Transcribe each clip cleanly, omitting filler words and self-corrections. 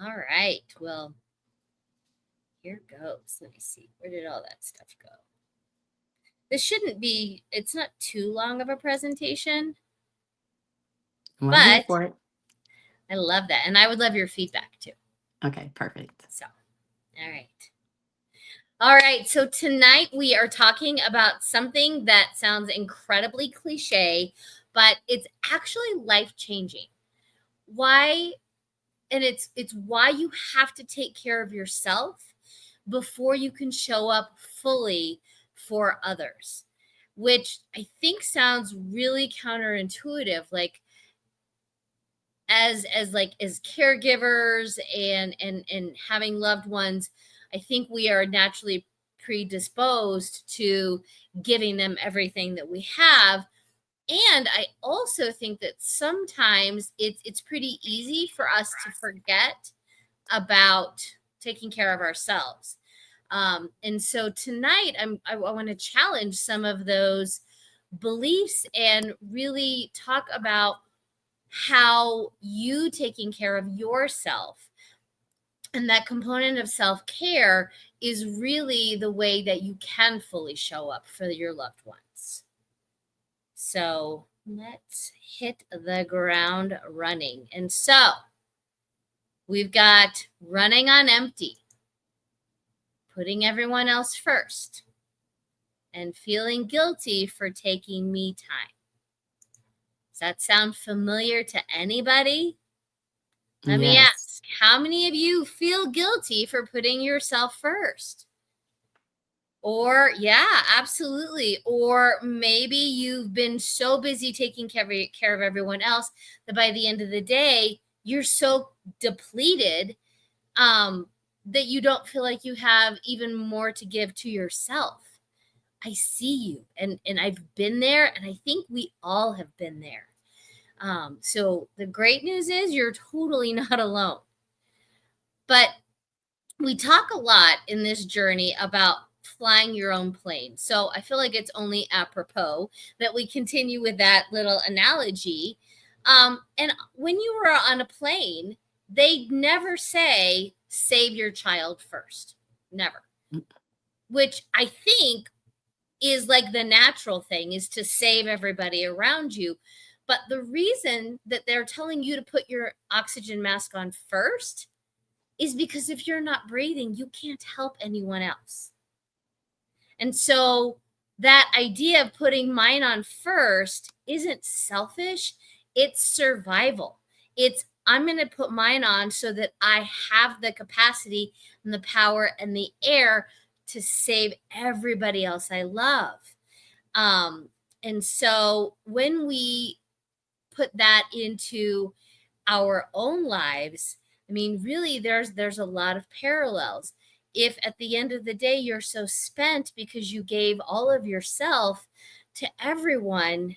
All right. Well, here goes. Let me see. Where did all that stuff go? This shouldn't be, it's not too long of a presentation, Well, I'm here but for it. I love that. And I would love your feedback too. Okay, perfect. So, all right. All right. So tonight we are talking about something that sounds incredibly cliche, but it's actually life changing. Why? And it's why you have to take care of yourself before you can show up fully for others, which I think sounds really counterintuitive. Like as caregivers and having loved ones, I think we are naturally predisposed to giving them everything that we have. And I also think that sometimes it's pretty easy for us to forget about taking care of ourselves. And so tonight I want to challenge some of those beliefs and really talk about how you taking care of yourself and that component of self-care is really the way that you can fully show up for your loved ones. So let's hit the ground running. And so we've got running on empty, putting everyone else first, and feeling guilty for taking me time. Does that sound familiar to anybody? Let me Yes. ask, how many of you feel guilty for putting yourself first? Or, yeah, absolutely. Or maybe you've been so busy taking care of everyone else that by the end of the day, you're so depleted that you don't feel like you have even more to give to yourself. I see you, and I've been there, and I think we all have been there. So the great news is you're totally not alone. But we talk a lot in this journey about flying your own plane. So I feel like it's only apropos that we continue with that little analogy. And when you were on a plane, they never say, save your child first. Never. Which I think is like the natural thing is to save everybody around you. But the reason that they're telling you to put your oxygen mask on first is because if you're not breathing, you can't help anyone else. And so that idea of putting mine on first isn't selfish, it's survival. It's I'm going to put mine on so that I have the capacity and the power and the air to save everybody else I love. Um, and so when we put that into our own lives, I mean, really, there's a lot of parallels. If at the end of the day you're so spent because you gave all of yourself to everyone,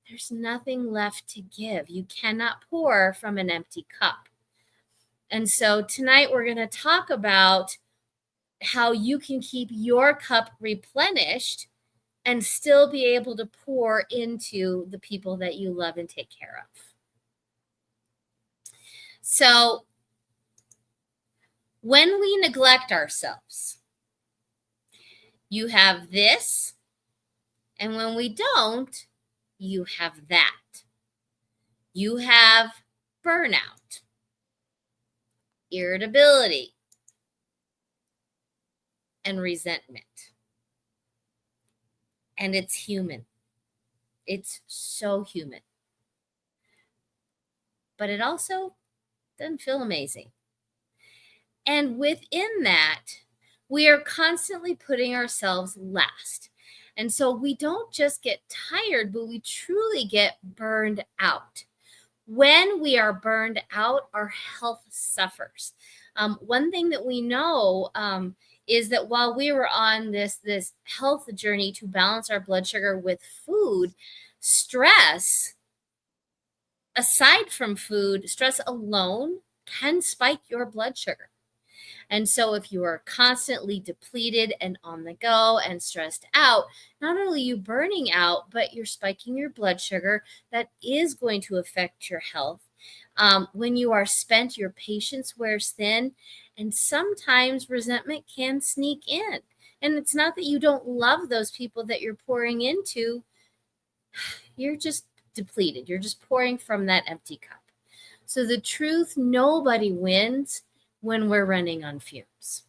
there's nothing left to give. You cannot pour from an empty cup. And so tonight we're going to talk about how you can keep your cup replenished and still be able to pour into the people that you love and take care of. So when we neglect ourselves, you have this, and when we don't, you have that. You have burnout, irritability, and resentment. And it's human. It's so human. But it also doesn't feel amazing. And within that, we are constantly putting ourselves last. And so we don't just get tired, but we truly get burned out. When we are burned out, our health suffers. One thing that we know is that while we were on this health journey to balance our blood sugar with food, stress, aside from food, stress alone can spike your blood sugar. And so if you are constantly depleted and on the go and stressed out, not only are you burning out, but you're spiking your blood sugar. That is going to affect your health. When you are spent, your patience wears thin, and sometimes resentment can sneak in. And it's not that you don't love those people that you're pouring into, you're just depleted. You're just pouring from that empty cup. So the truth, nobody wins when we're running on fumes.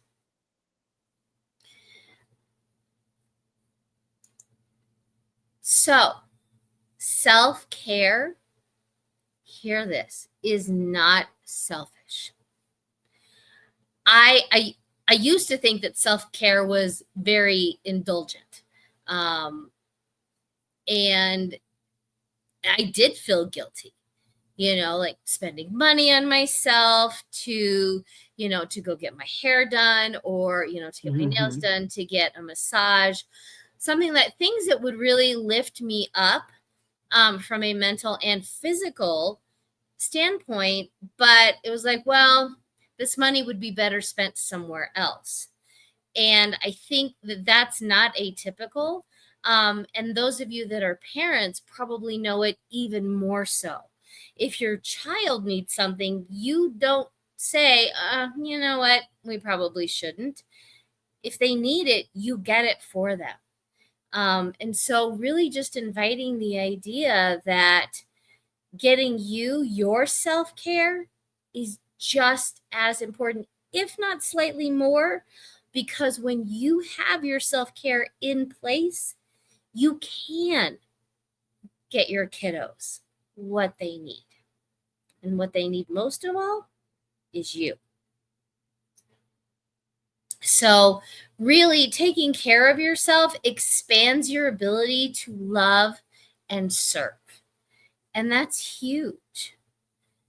So self-care, hear this, is not selfish. I used to think that self-care was very indulgent. And I did feel guilty, like spending money on myself to, to go get my hair done, or, to get my nails done, to get a massage, things that would really lift me up from a mental and physical standpoint. But it was like, well, this money would be better spent somewhere else. And I think that that's not atypical. And those of you that are parents probably know it even more so. If your child needs something, you don't say, you know what, we probably shouldn't. If they need it, you get it for them. And so really just inviting the idea that getting your self-care is just as important, if not slightly more, because when you have your self-care in place, you can get your kiddos what they need. And what they need most of all is you. So really taking care of yourself expands your ability to love and serve. And that's huge.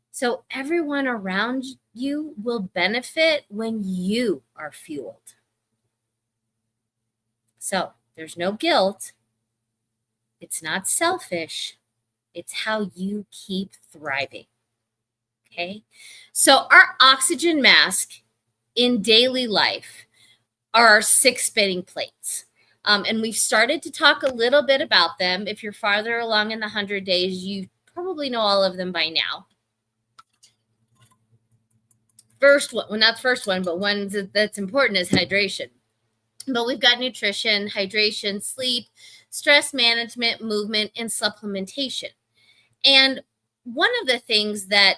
So everyone around you will benefit when you are fueled. So there's no guilt. It's not selfish. It's how you keep thriving. Okay. So our oxygen mask in daily life are our 6 spinning plates. And we've started to talk a little bit about them. If you're farther along in the 100 days, you probably know all of them by now. First one, well, not the first one, but one that's important is hydration. But we've got nutrition, hydration, sleep, stress management, movement, and supplementation. And one of the things that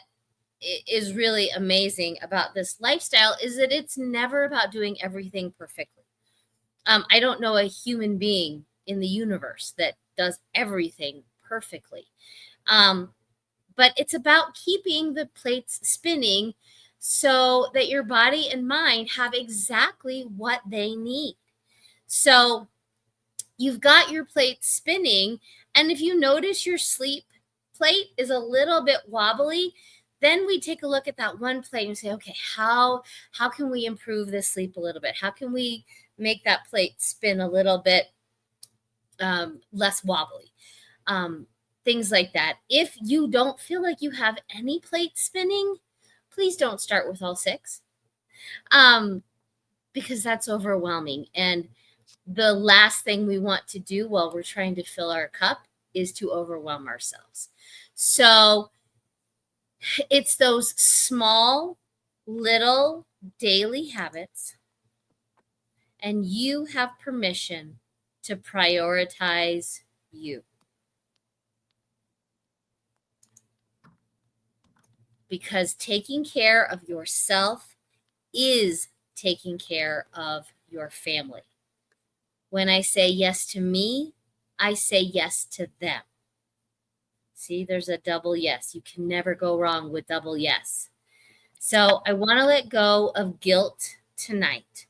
is really amazing about this lifestyle is that it's never about doing everything perfectly. I don't know a human being in the universe that does everything perfectly. But it's about keeping the plates spinning so that your body and mind have exactly what they need. So you've got your plate spinning, and if you notice your sleep plate is a little bit wobbly, then we take a look at that one plate and say, okay, how can we improve this sleep a little bit? How can we make that plate spin a little bit less wobbly? Things like that. If you don't feel like you have any plates spinning, please don't start with all 6, because that's overwhelming. And the last thing we want to do while we're trying to fill our cup is to overwhelm ourselves. So it's those small, little daily habits, and you have permission to prioritize you. Because taking care of yourself is taking care of your family. When I say yes to me, I say yes to them. See, there's a double yes. You can never go wrong with double yes. So I want to let go of guilt tonight.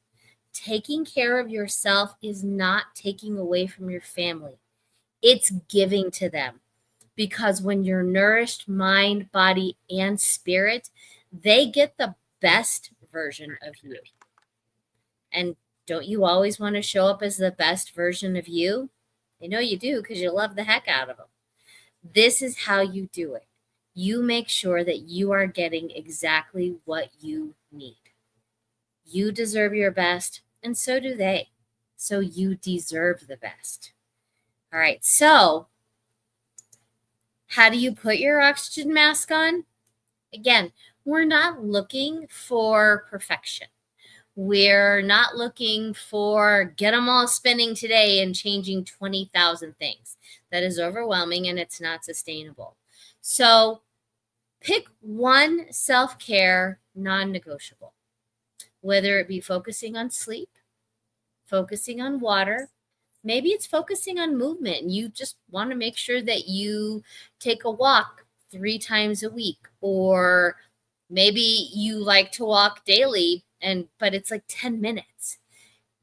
Taking care of yourself is not taking away from your family. It's giving to them. Because when you're nourished, mind, body, and spirit, they get the best version of you. And don't you always want to show up as the best version of you? I know you do, because you love the heck out of them. This is how you do it. You make sure that you are getting exactly what you need. You deserve your best, and so do they. So you deserve the best. All right, so how do you put your oxygen mask on? Again, we're not looking for perfection. We're not looking for get them all spinning today and changing 20,000 things. That is overwhelming and it's not sustainable. So pick one self-care non-negotiable, whether it be focusing on sleep, focusing on water. Maybe it's focusing on movement and you just want to make sure that you take a walk 3 times a week, or maybe you like to walk daily but it's like 10 minutes.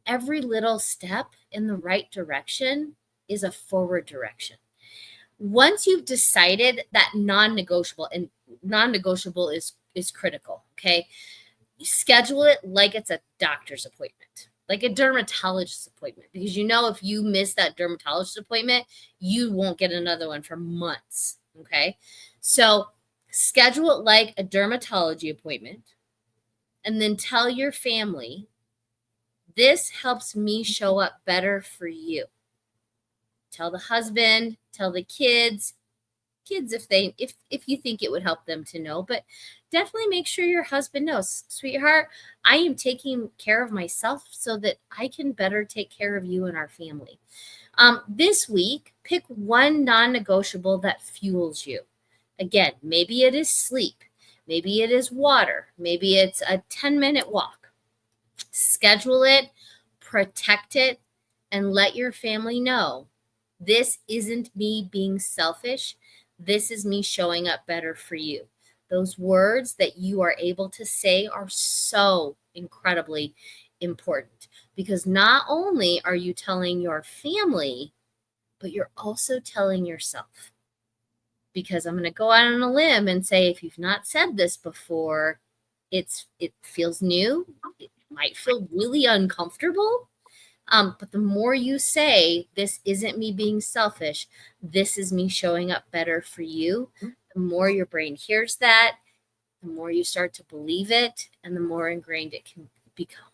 Every little step in the right direction is a forward direction. Once you've decided that non-negotiable, and non-negotiable is critical, okay? You schedule it like it's a doctor's appointment, like a dermatologist appointment, because you know if you miss that dermatologist appointment, you won't get another one for months, okay? So schedule it like a dermatology appointment, and then tell your family, this helps me show up better for you. Tell the husband, tell the kids if you think it would help them to know, but definitely make sure your husband knows, sweetheart, I am taking care of myself so that I can better take care of you and our family. This week, pick one non-negotiable that fuels you. Again, maybe it is sleep, maybe it is water, maybe it's a 10-minute walk. Schedule it, protect it, and let your family know, this isn't me being selfish. This is me showing up better for you. Those words that you are able to say are so incredibly important, because not only are you telling your family, but you're also telling yourself. Because I'm going to go out on a limb and say, if you've not said this before, it feels new. It might feel really uncomfortable. But the more you say, this isn't me being selfish, this is me showing up better for you, the more your brain hears that, the more you start to believe it, and the more ingrained it can become.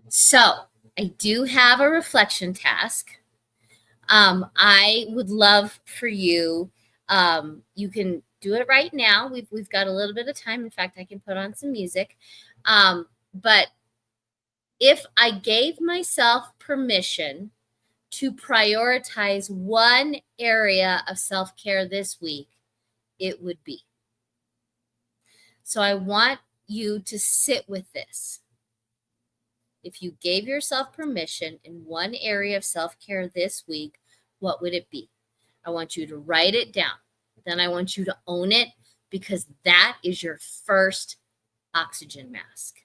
So I do have a reflection task. I would love for you, you can do it right now. We've got a little bit of time. In fact, I can put on some music. But if I gave myself permission to prioritize one area of self-care this week, it would be. So I want you to sit with this. If you gave yourself permission in one area of self-care this week, what would it be? I want you to write it down. Then I want you to own it, because that is your first oxygen mask.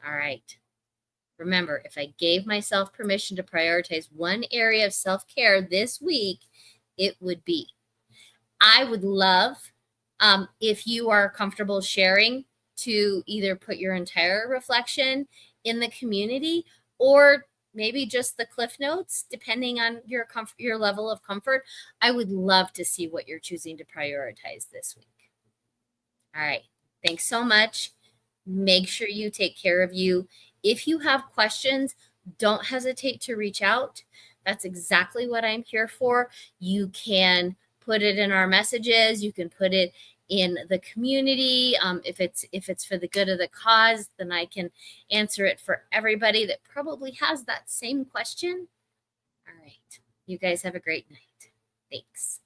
All right. Remember, if I gave myself permission to prioritize one area of self-care this week, it would be. I would love, if you are comfortable sharing, to either put your entire reflection in the community, or maybe just the cliff notes, depending on your level of comfort. I would love to see what you're choosing to prioritize this week. All right. Thanks so much. Make sure you take care of you. If you have questions, don't hesitate to reach out. That's exactly what I'm here for. You can put it in our messages. You can put it in the community. If it's for the good of the cause, then I can answer it for everybody that probably has that same question. All right. You guys have a great night. Thanks.